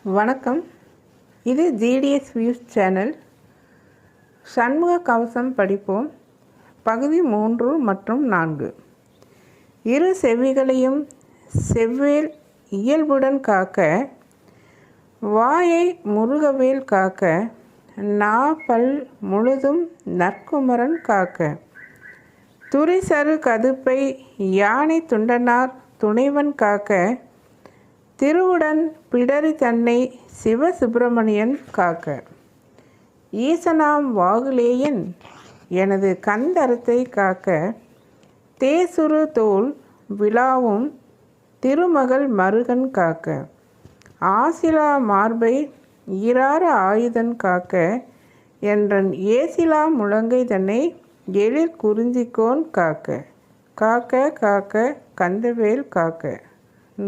வணக்கம். இது GDS views channel. Shanmuga Kavasam படிப்போம். பகுதி 3 மற்றும் 4. இரு செவிகளையும் செவ்வேல் இயல்புடன் காக்க, வாயை முருகவேல் காக்க, நாப்பல் முழுதும் நற்குமரன் காக்க, துரிசரு கதுப்பை யானை துண்டனார் துணைவன் காக்க, திருவுடன் பிடரி தன்னை சிவசுப்பிரமணியன் காக்க, ஈசனாம் வாகுலேயன் எனது கந்தரத்தை காக்க, தேசுரு தோல் விழாவும் திருமகள் மருகன் காக்க, ஆசிலா மார்பை ஈரார ஆயுதன் காக்க, என்றன் ஏசிலா முழங்கை தன்னை எழில் குறிஞ்சிக்கோன் காக்க. காக்க காக்க கந்தவேல் காக்க.